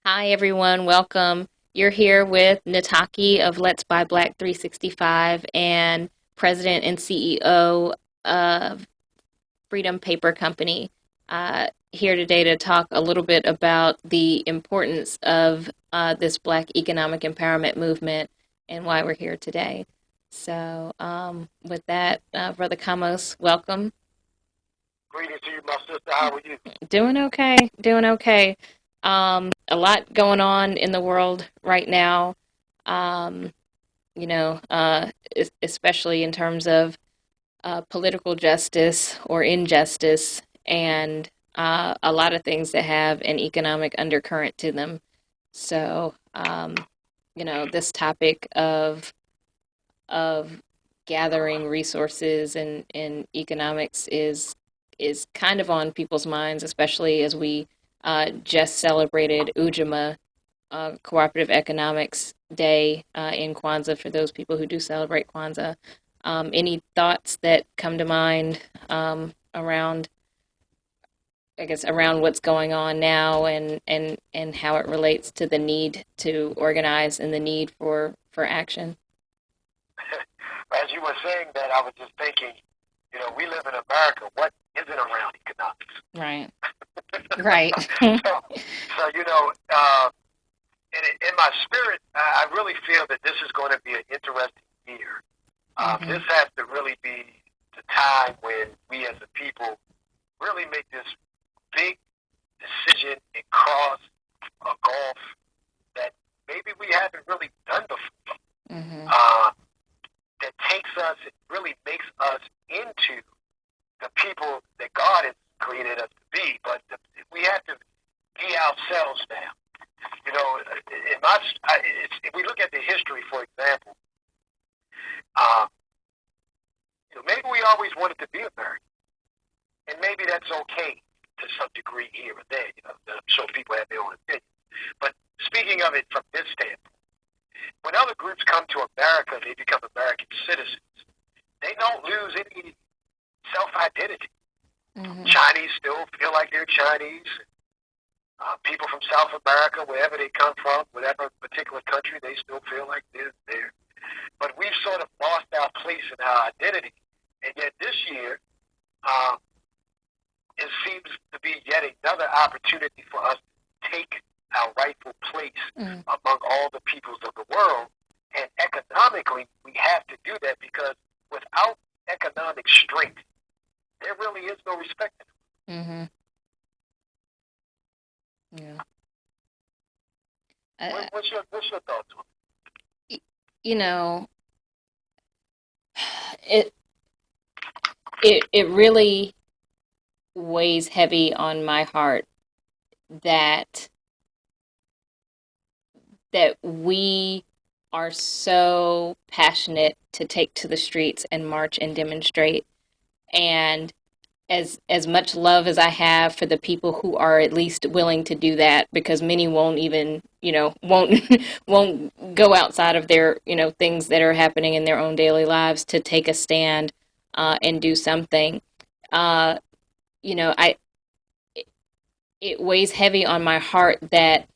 Hi, everyone. Welcome. You're here with Nataki of Let's Buy Black 365 and President and CEO of Freedom Paper Company. Here today to talk a little bit about the importance of this Black economic empowerment movement and why we're here today. With that, Brother Kamos, welcome. Greetings to you, my sister. How are you? Doing okay, doing okay. A lot going on in the world right now. Um, especially in terms of political justice or injustice, and a lot of things that have an economic undercurrent to them. So, this topic of gathering resources and economics is kind of on people's minds, especially as we just celebrated Ujima Cooperative Economics Day in Kwanzaa for those people who do celebrate Kwanzaa. Any thoughts that come to mind around, I guess, around what's going on now and how it relates to the need to organize and the need for action? As you were saying that, I was just thinking, we live in America. What isn't around economics? Right. Right. So, in my spirit, I really feel that this is going to be an interesting year. Hmm. This has to really be the time when we as a people really make this big decision and cross a gulf that maybe we haven't really done before. Hmm. Uh, that takes us, it really makes us into the people that God has created us to be. But we have to be ourselves now. You know, if we look at the history, for example, um, maybe we always wanted to be American, and maybe that's okay to some degree here and there. I'm sure people have their own opinion. But speaking of it from this standpoint, when other groups come to America, they become American citizens. They don't lose any self-identity. Hmm. Chinese still feel like they're Chinese. People from South America, wherever they come from, whatever particular country, they still feel like they're there. But we've sort of lost our place in our identity. And yet this year, um, it seems to be yet another opportunity for us to take our rightful place Hmm. among all the peoples of the world. And economically, we have to do that because without economic strength, there really is no respect. Hmm. Yeah. What, I, what's your thoughts on you know, it it really weighs heavy on my heart that we are so passionate to take to the streets and march and demonstrate. And as much love as I have for the people who are at least willing to do that, because many won't even, won't won't go outside of their, things that are happening in their own daily lives to take a stand and do something. Uh, I it weighs heavy on my heart that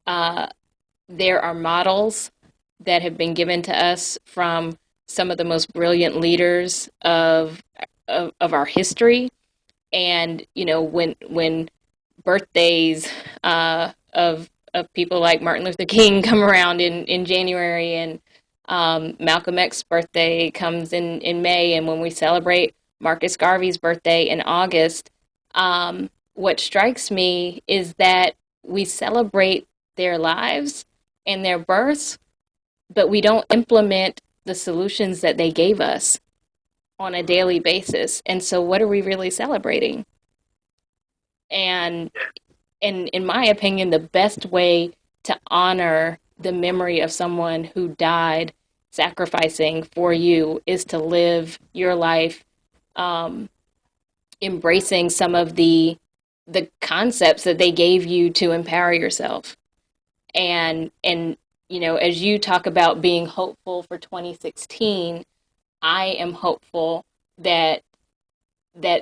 uh, there are models that have been given to us from some of the most brilliant leaders of our history. And when birthdays of people like Martin Luther King come around in January, and Malcolm X's birthday comes in May, and when we celebrate Marcus Garvey's birthday in August, what strikes me is that we celebrate their lives and their births, but we don't implement the solutions that they gave us on a daily basis. And so, what are we really celebrating? And in my opinion, the best way to honor the memory of someone who died sacrificing for you is to live your life um, embracing some of the concepts that they gave you to empower yourself. And as you talk about being hopeful for 2016, I am hopeful that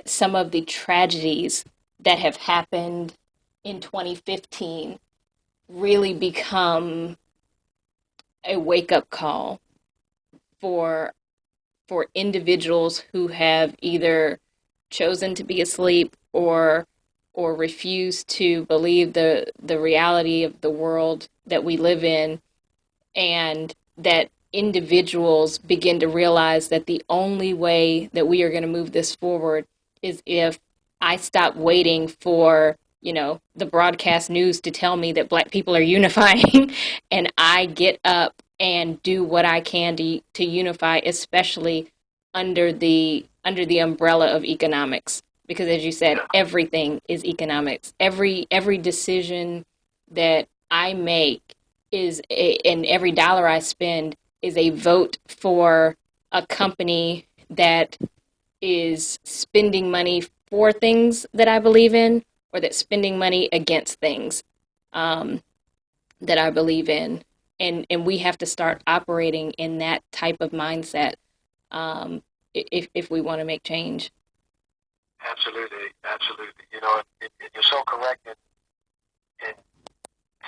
some of the tragedies that have happened in 2015 really become a wake up call for individuals who have either chosen to be asleep or refuse to believe the reality of the world that we live in, and that individuals begin to realize that the only way that we are going to move this forward is if I stop waiting for, the broadcast news to tell me that black people are unifying and I get up and do what I can to unify, especially under the umbrella of economics. Because as you said, Yeah, everything is economics. Every decision that I make and every dollar I spend is a vote for a company that is spending money for things that I believe in, or that's spending money against things um, that I believe in. And we have to start operating in that type of mindset um, if we want to make change. absolutely, absolutely. And you're so correct in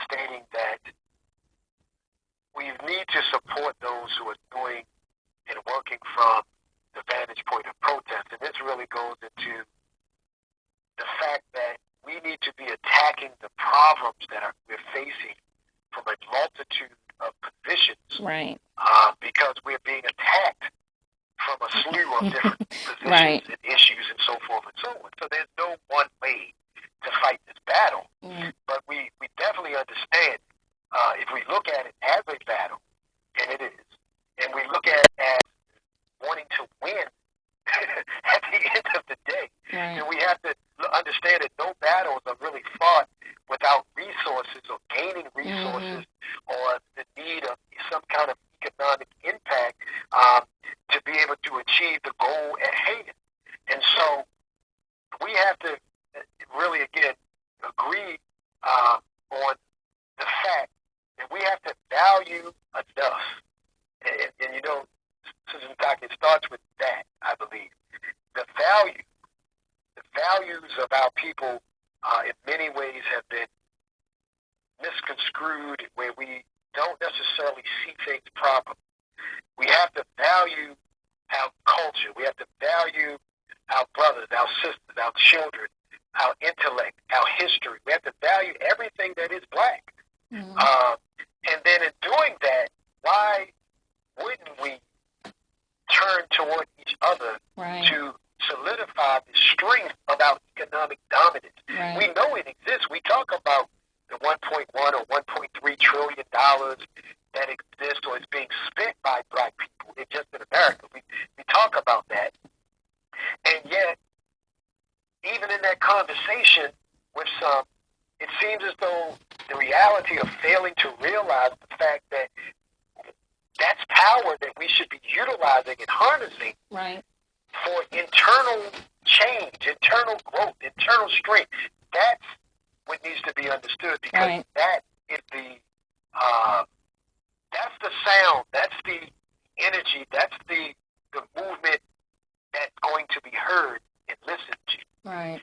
stating that we need to support those who are doing and working from the vantage point of protest. And this really goes into the fact that we need to be attacking the problems that we're facing from a multitude of positions, Right. because we're being attacked from a slew of different positions Right. and issues and so forth and so on. So there's no one way to fight this battle, Mm. but we definitely understand, if we look at it as a battle, and it is, and we look at it as wanting to win at the end of the day, Right. we have to understand that no battles are really fought without resources or gaining resources, or the need of some kind of economic impact, um, to be able to achieve the goal at hand. And so we have to really, again, agree on the fact that we have to value enough. And Susan Dock, it starts with that, I believe. The value, the values of our people, in many ways have been misconstrued, where we don't necessarily see things properly. We have to value our culture. We have to value our brothers, our sisters, our children, our intellect, our history. We have to value everything that is black. Mm. And then in doing that, why wouldn't we turn toward each other, Right. to solidify the strength of our economic dominance? Right. We know it exists. We talk about the 1.1 or 1.3 trillion dollars that exists or is being spent by black people in just in America. We talk about that, and yet even in that conversation with some, it seems as though the reality of failing to realize the fact that that's power that we should be utilizing and harnessing Right. for internal change, internal growth, internal strength. That's what needs to be understood, because Right. that is that's the sound, that's the energy, that's the movement that's going to be heard and listened to. Right.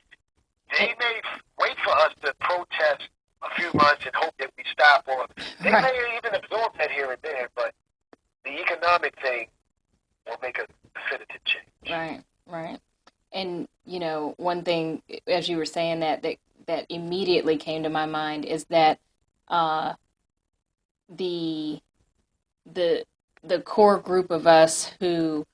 They may wait for us to protest a few months and hope that we stop, or they Right. may even absorb that here and there, but the economic thing will make a definitive change. Right. Right. And one thing, as you were saying that immediately came to my mind is that uh, the the the core group of us who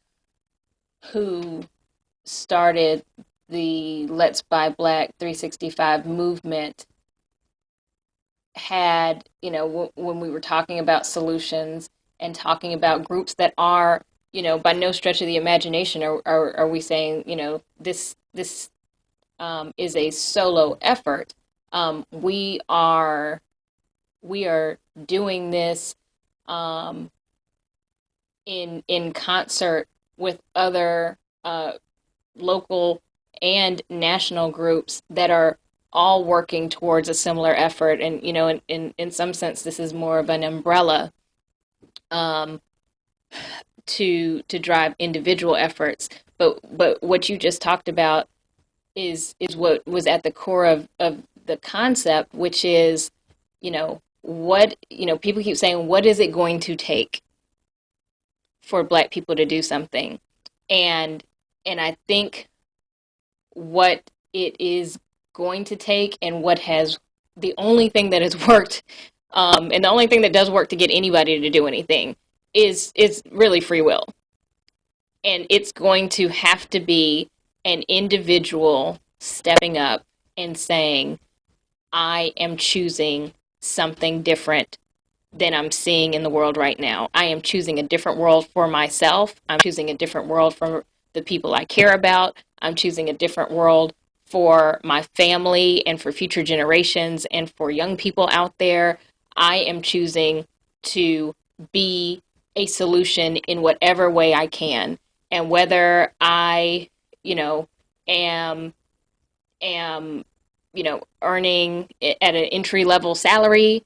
started the Let's Buy Black 365 movement had, when we were talking about solutions and talking about groups that are, by no stretch of the imagination are we saying, this is a solo effort. We are doing this um, in concert with other local and national groups that are all working towards a similar effort. And in some sense, this is more of an umbrella um, to drive individual efforts. But what you just talked about is what was at the core of the concept, which is, people keep saying, what is it going to take for Black people to do something? And I think what it is going to take, and what has the only thing that has worked, and the only thing that does work to get anybody to do anything is really free will. And it's going to have to be an individual stepping up and saying, I am choosing something different than I'm seeing in the world right now. I am choosing a different world for myself. I'm choosing a different world for the people I care about. I'm choosing a different world for my family and for future generations and for young people out there. I am choosing to be a solution in whatever way I can. And whether I, you know, am earning at an entry level salary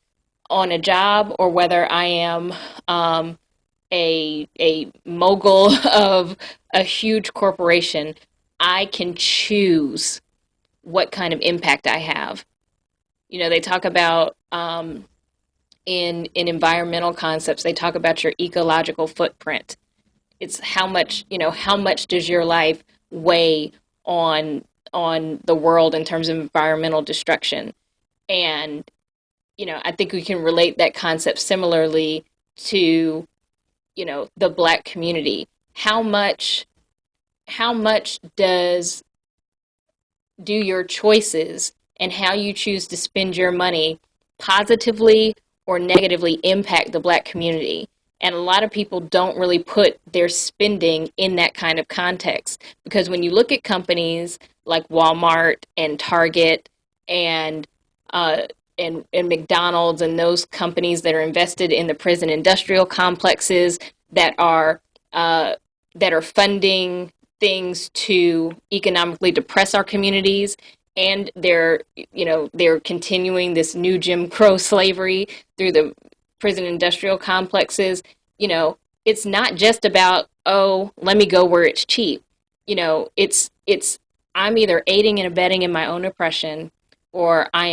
on a job, or whether I am a mogul of a huge corporation, I can choose what kind of impact I have. They talk about in environmental concepts, they talk about your ecological footprint. It's how much does your life weigh on the world in terms of environmental destruction. And I think we can relate that concept similarly to, the Black community. How much do your choices and how you choose to spend your money positively or negatively impact the Black community? And a lot of people don't really put their spending in that kind of context, because when you look at companies like Walmart and Target and uh, and McDonald's and those companies that are invested in the prison industrial complexes that are uh, funding things to economically depress our communities, and they're continuing this new Jim Crow slavery through the prison industrial complexes. It's not just about, oh, let me go where it's cheap. It's I'm either aiding and abetting in my own oppression, or I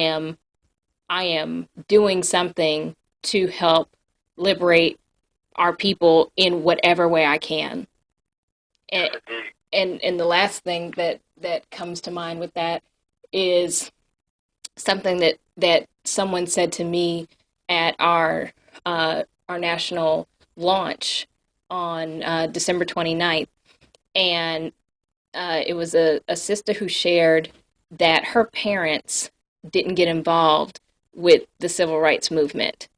am doing something to help liberate our people in whatever way I can. And and the last thing that comes to mind with that is something that someone said to me at our national launch on December 29th. And it was a sister who shared that her parents didn't get involved with the civil rights movement.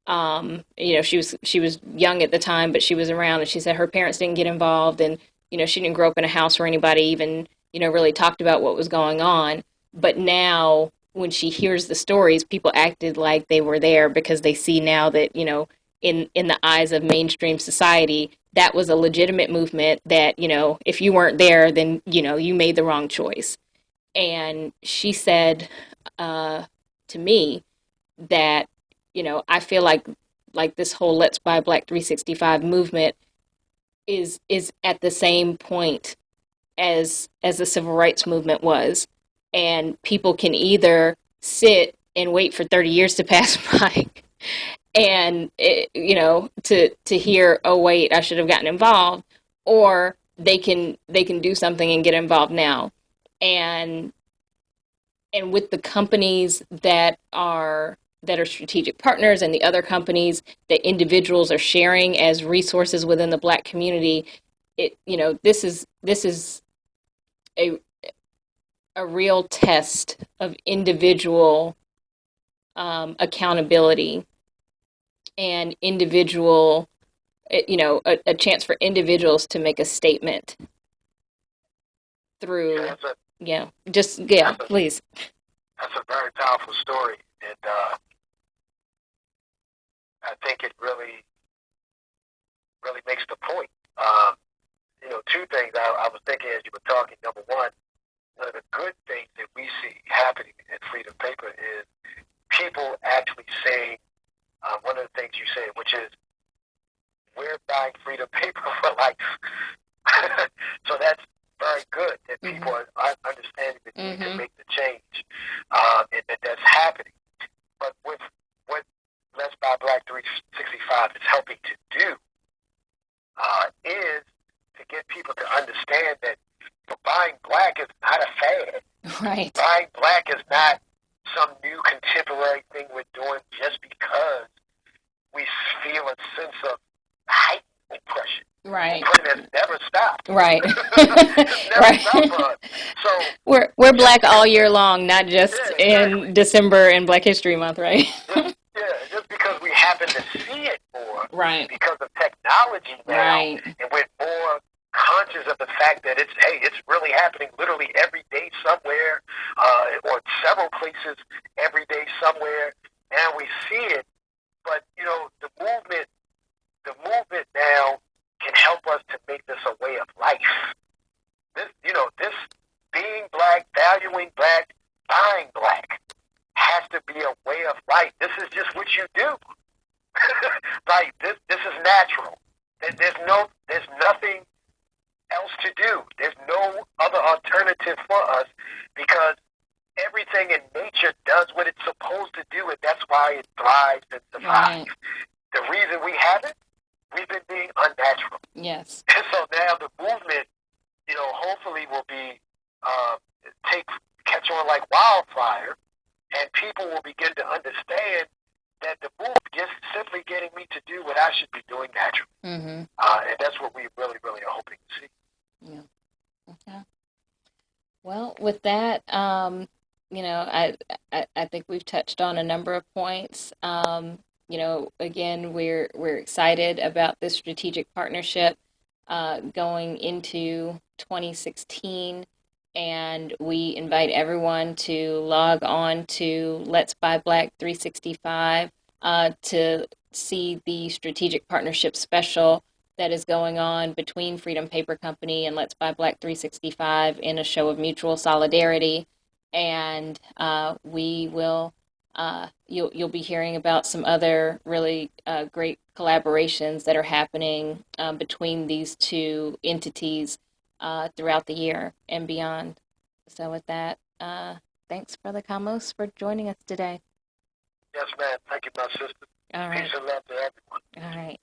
She was young at the time, but she was around, and she said her parents didn't get involved, and she didn't grow up in a house where anybody even really talked about what was going on. But now, when she hears the stories, people acted like they were there, because they see now that in the eyes of mainstream society, that was a legitimate movement. That if you weren't there, then you made the wrong choice. And she said to me that I feel like this whole Let's Buy Black 365 movement is at the same point as the civil rights movement was, and people can either sit and wait for 30 years to pass by and to hear, oh wait, I should have gotten involved, or they can do something and get involved now. And with the companies that are strategic partners, and the other companies that individuals are sharing as resources within the Black community, this is a real test of individual accountability, and individual, a chance for individuals to make a statement Yeah, through, that's a that's a please. that's a very powerful story, and I think it really makes the point. Two things I was thinking as you were talking. Number one of the good things that we see happening at Freedom Paper is people actually saying one of the things you said, which is we're buying Freedom Paper for life. So that's very good that people Mm-hmm. are understanding the need to Mm-hmm. make the change, and that's happening. But with what some new contemporary thing we're doing just because we feel a sense of heightened oppression. Right. Oppression has never stopped. Right. It's never stopped Right. for us. So We're just black all year long, not just yeah, exactly. in December and Black History Month, right? Just because we happen to see it more Right. because of technology now, Right. and we're more conscious of the fact that it's really happening literally every day somewhere, or several places every day somewhere. Now we see it, but the movement now can help us to make this a way of life. This being black, valuing black, buying black has to be a way of life. This is just what you do. Like this is natural. There's nothing else to do. There's no other alternative for us because everything in nature does what it's supposed to do, and that's why it thrives and survives. Right. The reason we haven't, we've been being unnatural. Yes. And so now the movement, hopefully will be catch on like wildfire, and people will begin to understand that the movement is simply getting me to do what I should be doing naturally. Mm-hmm. And that's what we really, really are hoping to see. Yeah. Okay. Well, with that, I think we've touched on a number of points. Again, we're excited about this strategic partnership going into 2016, and we invite everyone to log on to Let's Buy Black 365 to see the strategic partnership special that is going on between Freedom Paper Company and Let's Buy Black 365 in a show of mutual solidarity. And we will, you'll be hearing about some other really great collaborations that are happening between these two entities throughout the year and beyond. So with that, thanks, Brother Kamos, for joining us today. Yes, ma'am. Thank you, my sister. All right. Peace and love to everyone. All right.